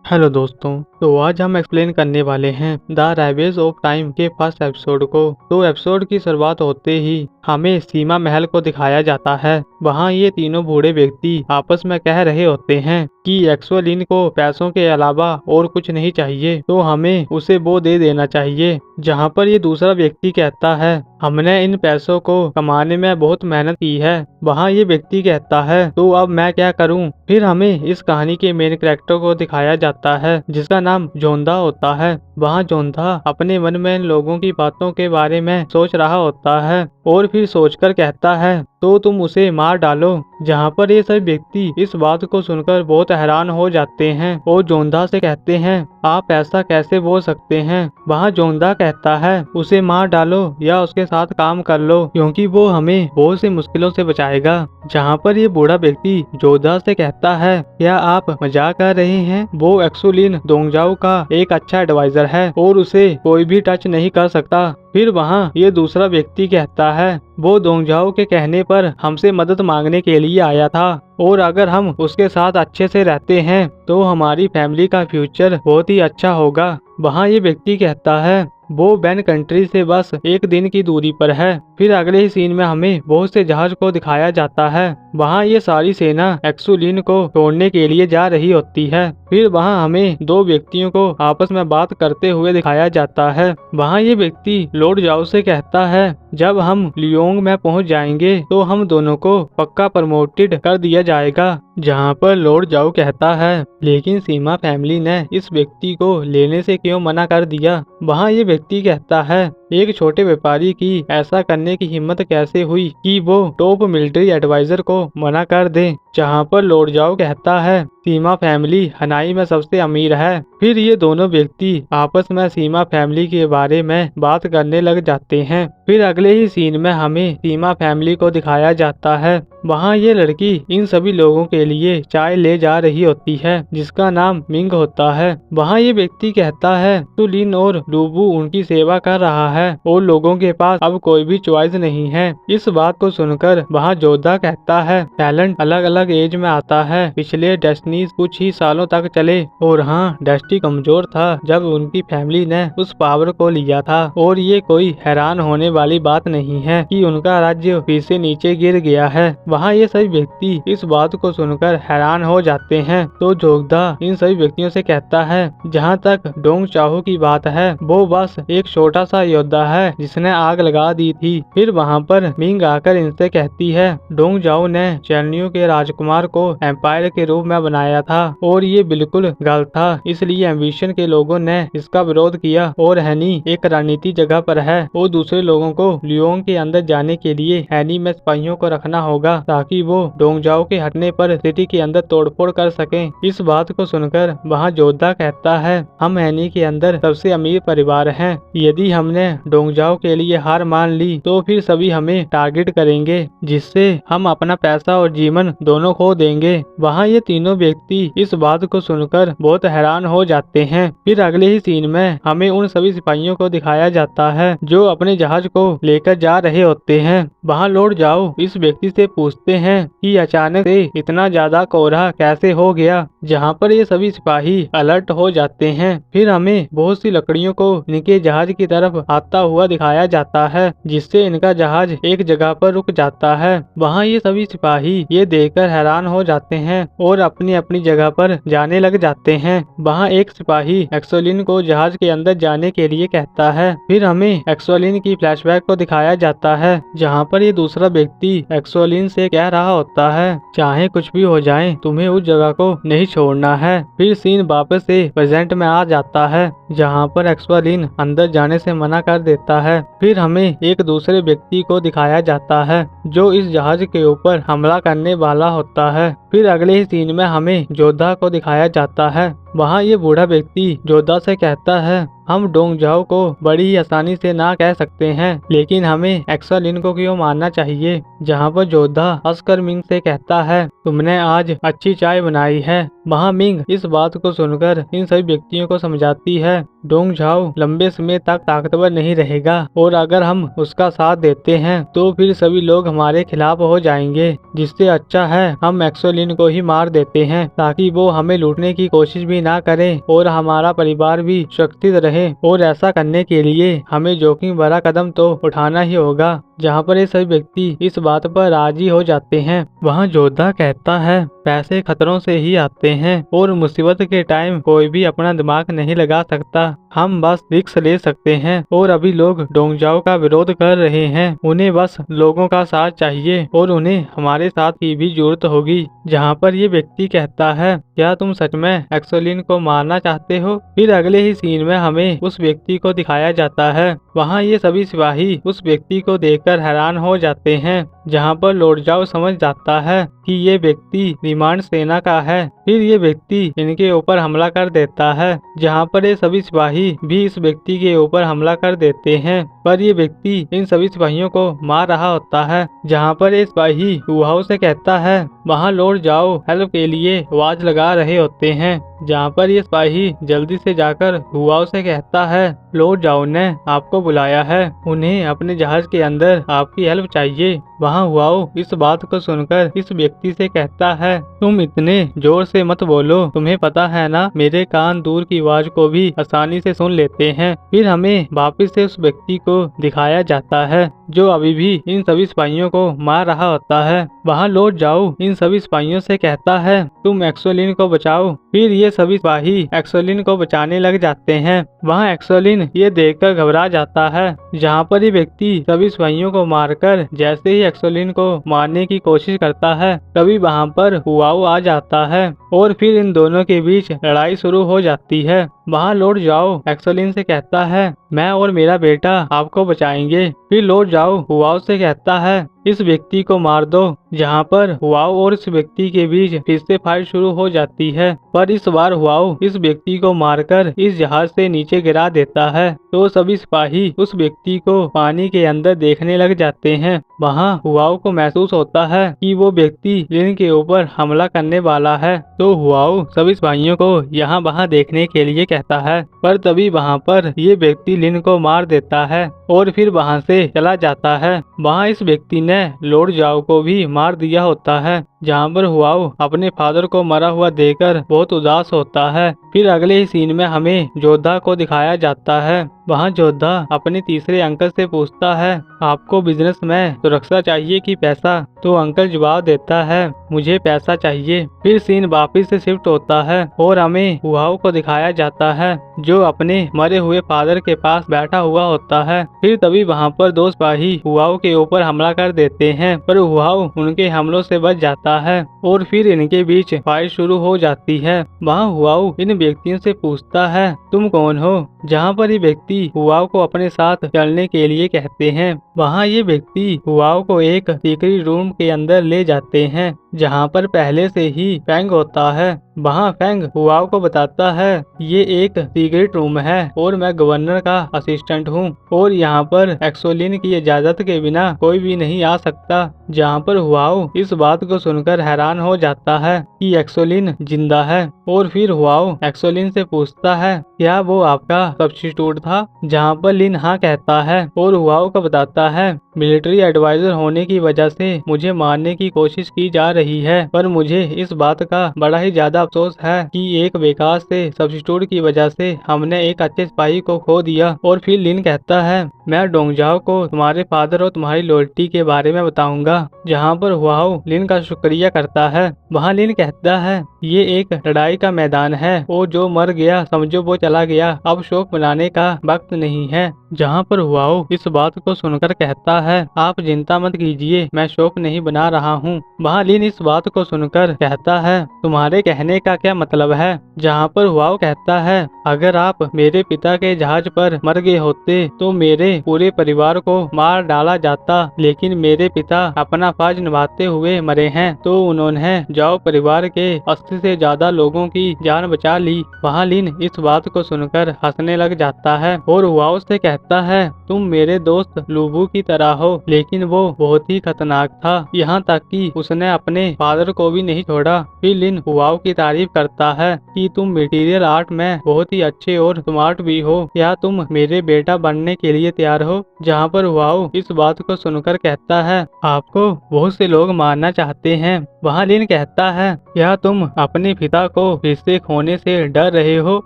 Hello दोस्तों, तो आज हम एक्सप्लेन करने वाले हैं द राइवेज ऑफ टाइम के फर्स्ट एपिसोड को। तो एपिसोड की शुरुआत होते ही हमें सीमा महल को दिखाया जाता है। वहाँ ये तीनों बूढ़े व्यक्ति आपस में कह रहे होते हैं कि एक्सोलिन को पैसों के अलावा और कुछ नहीं चाहिए, तो हमें उसे वो दे देना चाहिए। जहाँ पर ये दूसरा व्यक्ति कहता है हमने इन पैसों को कमाने में बहुत मेहनत की है। वहाँ ये व्यक्ति कहता है तो अब मैं क्या करूँ। फिर हमें इस कहानी के मेन कैरेक्टर को दिखाया जाता है जिसका नाम जोंधा होता है। वहाँ जोंधा अपने मन में इन लोगों की बातों के बारे में सोच रहा होता है और फिर सोचकर कहता है तो तुम उसे मार डालो। जहाँ पर ये सभी व्यक्ति इस बात को सुनकर बहुत हैरान हो जाते हैं और जोंधा से कहते हैं आप ऐसा कैसे बोल सकते हैं। वहाँ जोंधा कहता है उसे मार डालो या उसके साथ काम कर लो क्योंकि वो हमें बहुत सी मुश्किलों से बचाएगा। जहाँ पर ये बूढ़ा व्यक्ति जोधा से कहता है क्या आप मजाक कर रहे हैं, वो एक्सोलिन दोंगजाओ का एक अच्छा एडवाइजर है और उसे कोई भी टच नहीं कर सकता। फिर वहाँ ये दूसरा व्यक्ति कहता है वो दोंगजाओ के कहने पर हमसे मदद मांगने के लिए आया था और अगर हम उसके साथ अच्छे से रहते हैं तो हमारी फैमिली का फ्यूचर बहुत ही अच्छा होगा। वहाँ ये व्यक्ति कहता है वो बैन कंट्री से बस एक दिन की दूरी पर है। फिर अगले ही सीन में हमें बहुत से जहाज को दिखाया जाता है। वहाँ ये सारी सेना एक्सोलिन को तोड़ने के लिए जा रही होती है। फिर वहाँ हमें दो व्यक्तियों को आपस में बात करते हुए दिखाया जाता है। वहाँ ये व्यक्ति लॉर्ड जाओ से कहता है जब हम लियोंग में पहुँच जाएंगे तो हम दोनों को पक्का प्रमोटेड कर दिया जाएगा। जहाँ पर लॉर्ड जाओ कहता है लेकिन सीमा फैमिली ने इस व्यक्ति को लेने से क्यों मना कर दिया। वहाँ ये व्यक्ति कहता है एक छोटे व्यापारी की ऐसा करने की हिम्मत कैसे हुई कि वो टॉप मिलिट्री एडवाइजर को मना कर दे। जहाँ पर लॉर्ड जाओ कहता है सीमा फैमिली हनाई में सबसे अमीर है। फिर ये दोनों व्यक्ति आपस में सीमा फैमिली के बारे में बात करने लग जाते हैं। फिर अगले ही सीन में हमें सीमा फैमिली को दिखाया जाता है। वहाँ ये लड़की इन सभी लोगों के लिए चाय ले जा रही होती है जिसका नाम मिंग होता है। वहाँ ये व्यक्ति कहता है तो लिन और लूबू उनकी सेवा कर रहा है और लोगों के पास अब कोई भी चॉइस नहीं है। इस बात को सुनकर वहाँ जोधा कहता है टैलेंट अलग अलग एज में आता है, पिछले डेस्टिनीज कुछ ही सालों तक चले और हाँ डेस्टी कमजोर था जब उनकी फैमिली ने उस पावर को लिया था और ये कोई हैरान होने वाली बात नहीं है कि उनका राज्य फिर से नीचे गिर गया है। वहाँ ये सभी व्यक्ति इस बात को सुनकर हैरान हो जाते हैं। तो जोधा इन सभी व्यक्तियों से कहता है जहाँ तक डोंग चाहो की बात है वो बस एक छोटा सा योद्धा है जिसने आग लगा दी थी। फिर वहाँ पर मिंग आकर इनसे कहती है डोंग जाओ ने चैनियों के राजकुमार को एम्पायर के रूप में बनाया था और ये बिल्कुल गलत था, इसलिए एम्बिशन के लोगों ने इसका विरोध किया और हैनी एक रणनीति जगह पर है और दूसरे लोगों को लियोंग के अंदर जाने के लिए हैनी में सिपाहियों को रखना होगा ताकि वो डोंगजाओ के हटने पर सिटी के अंदर तोड़फोड़ कर सकें। इस बात को सुनकर वहाँ जोधा कहता है हम हैनी के अंदर सबसे अमीर परिवार हैं, यदि हमने डोंगजाओ के लिए हार मान ली तो फिर सभी हमें टारगेट करेंगे जिससे हम अपना पैसा और जीवन दोनों खो देंगे। वहाँ ये तीनों व्यक्ति इस बात को सुनकर बहुत हैरान हो जाते हैं। फिर अगले ही सीन में हमें उन सभी सिपाहियों को दिखाया जाता है जो अपने जहाज को लेकर जा रहे होते हैं। वहाँ लौट जाओ इस व्यक्ति से पूछते हैं कि अचानक से इतना ज्यादा कोहरा कैसे हो गया। जहाँ पर ये सभी सिपाही अलर्ट हो जाते हैं। फिर हमें बहुत सी लकड़ियों को इनके जहाज की तरफ आता हुआ दिखाया जाता है जिससे इनका जहाज एक जगह पर रुक जाता है। वहाँ ये सभी सिपाही ये देखकर हैरान हो जाते हैं और अपनी अपनी जगह पर जाने लग जाते हैं। वहाँ एक सिपाही एक्सोलिन को जहाज के अंदर जाने के लिए कहता है। फिर हमें एक्सोलिन की फ्लैशबैक को दिखाया जाता है जहाँ पर ये दूसरा व्यक्ति एक्सोलिन से कह रहा होता है चाहे कुछ भी हो जाए तुम्हें उस जगह को नहीं छोड़ना है। फिर सीन वापस से प्रेजेंट में आ जाता है जहाँ पर एक्सोलिन अंदर जाने से मना कर देता है। फिर हमें एक दूसरे व्यक्ति को दिखाया जाता है जो इस जहाज के ऊपर हमला करने वाला होता है। फिर अगले ही सीन में हमें जोधा को दिखाया जाता है। वहाँ ये बूढ़ा व्यक्ति जोधा से कहता है हम डोंगजाओ को बड़ी ही आसानी से ना कह सकते हैं लेकिन हमें एक्सोलिन को क्यों मारना चाहिए। जहाँ पर जोधा हंसकर मिंग से कहता है तुमने आज अच्छी चाय बनाई है। वहाँ मिंग इस बात को सुनकर इन सभी व्यक्तियों को समझाती है डोंगजाओ लंबे समय तक ताकतवर नहीं रहेगा और अगर हम उसका साथ देते हैं तो फिर सभी लोग हमारे खिलाफ हो जाएंगे, जिससे अच्छा है हम एक्सोलिन एक्सोलिन को ही मार देते हैं ताकि वो हमें लूटने की कोशिश भी ना करे और हमारा परिवार भी सुरक्षित रहे। और ऐसा करने के लिए हमें जोखिम भरा कदम तो उठाना ही होगा। जहाँ पर ये सभी व्यक्ति इस बात पर राजी हो जाते हैं। वहाँ जोधा कहता है पैसे खतरों से ही आते हैं और मुसीबत के टाइम कोई भी अपना दिमाग नहीं लगा सकता। हम बस रिस्क ले सकते हैं और अभी लोग डोंगजाओ का विरोध कर रहे हैं। उन्हें बस लोगों का साथ चाहिए और उन्हें हमारे साथ की भी जरूरत होगी। जहाँ पर ये व्यक्ति कहता है क्या तुम सच में एक्सोलिन को मारना चाहते हो? फिर अगले ही सीन में हमें उस व्यक्ति को दिखाया जाता है। वहाँ ये सभी सिपाही उस व्यक्ति को देखकर हैरान हो जाते हैं। जहाँ पर लॉर्ड जाओ समझ जाता है कि ये व्यक्ति रिमांड सेना का है। फिर ये व्यक्ति इनके ऊपर हमला कर देता है। जहाँ पर ये सभी सिपाही भी इस व्यक्ति के ऊपर हमला कर देते हैं, पर ये व्यक्ति इन सभी सिपाहियों को मार रहा होता है। जहाँ पर ये सिपाही हुआओ से कहता है वहाँ लॉर्ड जाओ हेल्प के लिए आवाज लगा रहे होते हैं। जहाँ पर ये सिपाही जल्दी से जाकर हुआओ से कहता है लॉर्ड जाओ ने आपको बुलाया है, उन्हें अपने जहाज के अंदर आपकी हेल्प चाहिए। वहाँ हुआओ इस बात को सुनकर इस व्यक्ति से कहता है तुम इतने जोर से मत बोलो, तुम्हें पता है ना मेरे कान दूर की आवाज को भी आसानी से सुन लेते हैं। फिर हमें वापस से उस व्यक्ति को दिखाया जाता है जो अभी भी इन सभी सिपाहियों को मार रहा होता है। वहाँ लॉर्ड जाओ इन सभी सिपाहियों से कहता है तुम एक्सोलिन को बचाओ। फिर ये सभी सिपाही एक्सोलिन को बचाने लग जाते हैं। वहाँ एक्सोलिन ये देखकर घबरा जाता है। जहाँ पर ये व्यक्ति सभी सिपाहियों को मारकर जैसे ही एक्सोलिन को मारने की कोशिश करता है तभी वहाँ पर हुआओ आ जाता है और फिर इन दोनों के बीच लड़ाई शुरू हो जाती है। वहाँ लॉर्ड जाओ एक्सोलिन से कहता है मैं और मेरा बेटा आपको बचाएंगे। फिर लॉर्ड जाओ हुआओ से कहता है इस व्यक्ति को मार दो। जहाँ पर हुआओ और इस व्यक्ति के बीच फिर से फाइट शुरू हो जाती है, पर इस बार हुआओ इस व्यक्ति को मारकर इस जहाज से नीचे गिरा देता है। तो सभी सिपाही उस व्यक्ति को पानी के अंदर देखने लग जाते हैं। वहाँ हुआओ को महसूस होता है कि वो व्यक्ति लिन के ऊपर हमला करने वाला है। तो हुआओ सभी सिपाहियों को यहाँ वहाँ देखने के लिए कहता है, पर तभी वहाँ पर ये व्यक्ति लिन को मार देता है और फिर वहाँ से चला जाता है। वहाँ इस व्यक्ति ने लॉर्ड जाओ को भी मार दिया होता है। जहाँ पर हुआओ अपने फादर को मरा हुआ देखकर बहुत उदास होता है। फिर अगले ही सीन में हमें जोधा को दिखाया जाता है। वहाँ जोधा अपने तीसरे अंकल से पूछता है आपको बिजनेस में सुरक्षा चाहिए कि पैसा? तो अंकल जवाब देता है मुझे पैसा चाहिए। फिर सीन वापिस से शिफ्ट होता है और हमें हुआओ को दिखाया जाता है जो अपने मरे हुए फादर के पास बैठा हुआ होता है। फिर तभी वहाँ पर दो सिपाही हुआओ के ऊपर हमला कर देते हैं, पर हुआओ उनके हमलों से बच जाता है और फिर इनके बीच फाइट शुरू हो जाती है। वहाँ हुआओ इन व्यक्तियों से पूछता है तुम कौन हो? जहाँ पर ये व्यक्ति हुआओ को अपने साथ चलने के लिए कहते हैं। वहाँ ये व्यक्ति हुआओ को एक सीक्रेट रूम के अंदर ले जाते हैं जहाँ पर पहले से ही फेंग होता है। वहाँ फेंग हुआओ को बताता है ये एक सीक्रेट रूम है और मैं गवर्नर का असिस्टेंट हूँ और यहाँ पर एक्सोलिन की इजाजत के बिना कोई भी नहीं आ सकता। जहाँ पर हुआओ इस बात को सुनकर हैरान हो जाता है कि एक्सोलिन जिंदा है और फिर हुआओ एक्सोलिन से पूछता है क्या वो आपका सब्स्टिट्यूट था? जहाँ पर लिन हाँ कहता है और हुआओ को बताता है मिलिट्री एडवाइजर होने की वजह से मुझे मारने की कोशिश की जा रही है, पर मुझे इस बात का बड़ा ही ज्यादा अफसोस है कि एक बेकार से सब्स्टिट्यूट की वजह से हमने एक अच्छे सिपाही को खो दिया। और फिर लिन कहता है मैं डोंगजाओ को तुम्हारे फादर और तुम्हारी लॉयल्टी के बारे में बताऊंगा। जहाँ पर हुआओ लिन का शुक्रिया करता है। वहाँ लिन कहता है ये एक लड़ाई का मैदान है और जो मर गया समझो वो चला गया, अब शोक मनाने का वक्त नहीं है। जहाँ पर हुआओ इस बात को सुनकर कहता है आप चिंता मत कीजिए, मैं शोक नहीं बना रहा हूँ। वहाँ लिन इस बात को सुनकर कहता है तुम्हारे कहने का क्या मतलब है? जहाँ पर हुआओ कहता है अगर आप मेरे पिता के जहाज पर मर गए होते तो मेरे पूरे परिवार को मार डाला जाता, लेकिन मेरे पिता अपना फर्ज निभाते हुए मरे हैं तो उन्होंने जाओ परिवार के 80 से ज्यादा लोगों की जान बचा ली। वहाँ लिन इस बात को सुनकर हंसने लग जाता है और हुआओ से कहता है तुम मेरे दोस्त लूबू की तरह सकता हो, लेकिन वो बहुत ही खतरनाक था, यहाँ तक कि उसने अपने फादर को भी नहीं छोड़ा। फिर लिन हुआओ की तारीफ करता है कि तुम मटेरियल आर्ट में बहुत ही अच्छे और स्मार्ट भी हो, क्या तुम मेरे बेटा बनने के लिए तैयार हो? जहाँ पर हुआओ इस बात को सुनकर कहता है, आपको बहुत से लोग मारना चाहते हैं। वहाँ लिन कहता है, क्या तुम अपने पिता को फिर से खोने से डर रहे हो?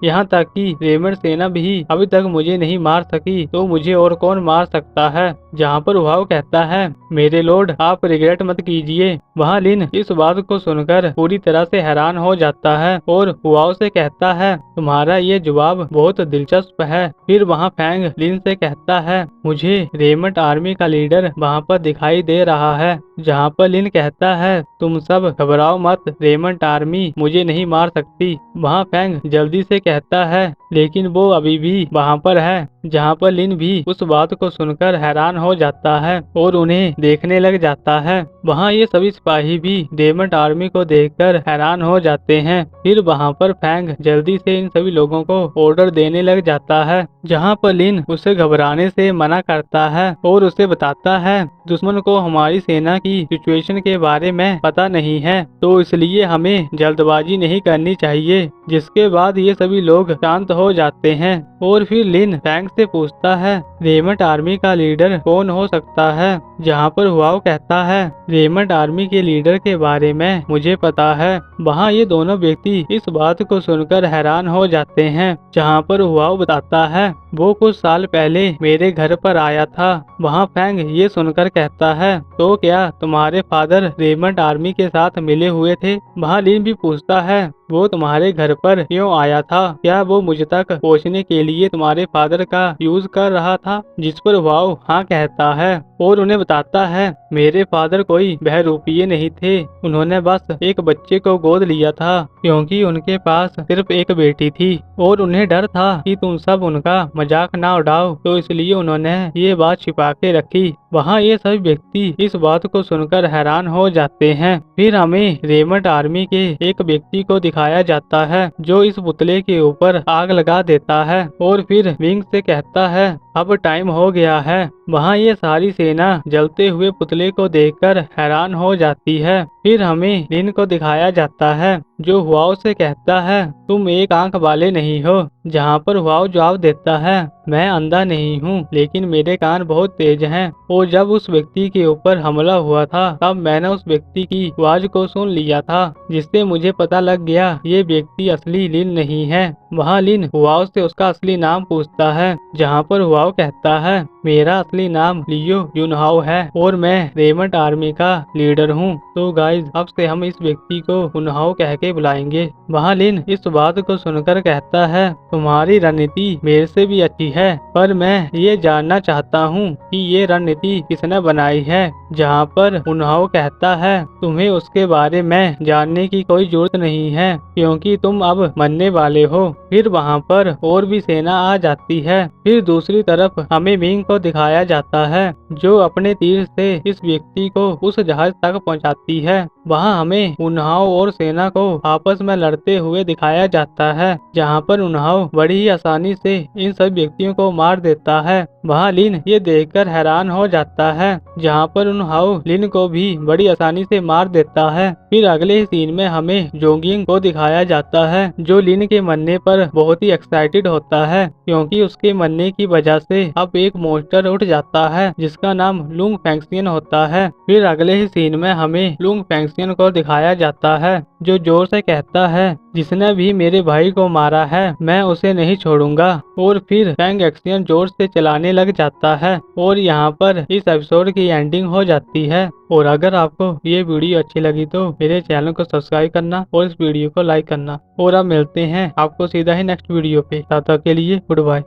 यहाँ तक कि रेमंड सेना भी अभी तक मुझे नहीं मार सकी, तो मुझे और कौन मार सकता है? जहाँ पर हुआओ कहता है, मेरे लॉर्ड आप रिग्रेट मत कीजिए। वहाँ लिन इस बात को सुनकर पूरी तरह से हैरान हो जाता है और हुआओ से कहता है, तुम्हारा ये जवाब बहुत दिलचस्प है। फिर वहाँ फैंग लिन से कहता है, मुझे रेमंड आर्मी का लीडर वहाँ पर दिखाई दे रहा है। जहाँ पर लिन कहता है, तुम सब घबराओ मत, रेमंड आर्मी मुझे नहीं मार सकती। वहाँ फैंग जल्दी से कहता है, लेकिन वो अभी भी वहाँ पर है। जहाँ पर लिन भी उस बात को सुनकर हैरान हो जाता है और उन्हें देखने लग जाता है। वहाँ ये सभी सिपाही भी रेमंड आर्मी को देखकर हैरान हो जाते हैं। फिर वहाँ पर फैंग जल्दी से इन सभी लोगों को ऑर्डर देने लग जाता है। जहाँ पर लिन उसे घबराने से मना करता है और उसे बताता है, दुश्मन को हमारी सेना की सिचुएशन के बारे में पता नहीं है, तो इसलिए हमें जल्दबाजी नहीं करनी चाहिए। जिसके बाद ये सभी लोग शांत हो जाते हैं और फिर लिन फैंग से पूछता है, रेमंड आर्मी का लीडर कौन हो सकता है? जहाँ पर हुआओ कहता है, रेमंड आर्मी के लीडर के बारे में मुझे पता है। वहाँ ये दोनों व्यक्ति इस बात को सुनकर हैरान हो जाते हैं। जहाँ पर हुआओ बताता है, वो कुछ साल पहले मेरे घर पर आया था। वहाँ फैंग ये सुनकर कहता है, तो क्या तुम्हारे फादर रेमंड आर्मी के साथ मिले हुए थे? वहाँ लिन भी पूछता है, वो तुम्हारे घर पर क्यों आया था? क्या वो मुझ तक पहुँचने के लिए तुम्हारे फादर का यूज कर रहा था? जिस पर वाओ हाँ कहता है और उन्हें बताता है, मेरे फादर कोई बहरूपिये नहीं थे, उन्होंने बस एक बच्चे को गोद लिया था क्योंकि उनके पास सिर्फ एक बेटी थी और उन्हें डर था कि तुम सब उनका मजाक ना उड़ाओ, तो इसलिए उन्होंने ये बात छिपा के रखी। वहाँ ये सभी व्यक्ति इस बात को सुनकर हैरान हो जाते हैं। फिर हमें रेमंड आर्मी के एक व्यक्ति को दिखाया जाता है जो इस पुतले के ऊपर आग लगा देता है और फिर विंग से कहता है, अब टाइम हो गया है। वहाँ ये सारी सेना जलते हुए पुतले को देखकर हैरान हो जाती है। फिर हमें लिन को दिखाया जाता है जो हुआओ से कहता है, तुम एक आंख वाले नहीं हो। जहाँ पर हुआओ जवाब देता है, मैं अंधा नहीं हूँ, लेकिन मेरे कान बहुत तेज हैं और जब उस व्यक्ति के ऊपर हमला हुआ था तब मैंने उस व्यक्ति की आवाज को सुन लिया था, जिससे मुझे पता लग गया ये व्यक्ति असली लिन नहीं है। वहाँ लिन हुआओ से उसका असली नाम पूछता है। जहाँ पर हुआओ कहता है, मेरा असली नाम लियो युनहाओ है और मैं रेमंड आर्मी का लीडर हूँ। तो गाइज अब से हम इस व्यक्ति को युनहाओ कह के बुलाएंगे। वहाँ लिन इस बात को सुनकर कहता है, तुम्हारी रणनीति मेरे से भी अच्छी है, पर मैं ये जानना चाहता हूँ कि ये रणनीति किसने बनाई है। जहाँ पर युनहाओ कहता है, तुम्हें उसके बारे में जानने की कोई जरूरत नहीं है क्योंकि तुम अब मरने वाले हो। फिर वहाँ पर और भी सेना आ जाती है। फिर दूसरी तरफ हमें मिंग को दिखाया जाता है जो अपने तीर से इस व्यक्ति को उस जहाज तक पहुँचाती है। वहाँ हमें युनहाओ और सेना को आपस में लड़ते हुए दिखाया जाता है। जहाँ पर युनहाओ बड़ी ही आसानी से इन सब व्यक्तियों को मार देता है। वहाँ लिन ये देखकर हैरान हो जाता है। जहाँ पर युनहाओ लिन को भी बड़ी आसानी से मार देता है। फिर अगले ही सीन में हमें जोंगिंग को दिखाया जाता है जो लिन के मरने पर बहुत ही एक्साइटेड होता है क्योंकि उसके मरने की वजह से अब एक मॉन्स्टर उठ जाता है जिसका नाम लुंग फैंक्सियन होता है। फिर अगले ही सीन में हमें लुंग फैंक्सियन को दिखाया जाता है जो जोर से कहता है, जिसने भी मेरे भाई को मारा है मैं उसे नहीं छोड़ूंगा। और फिर फैंग एक्शन जोर से चलाने लग जाता है और यहाँ पर इस एपिसोड की एंडिंग हो जाती है। और अगर आपको ये वीडियो अच्छी लगी तो मेरे चैनल को सब्सक्राइब करना और इस वीडियो को लाइक करना। और अब मिलते हैं आपको सीधा ही नेक्स्ट वीडियो पे। तब तक के लिए गुड बाय।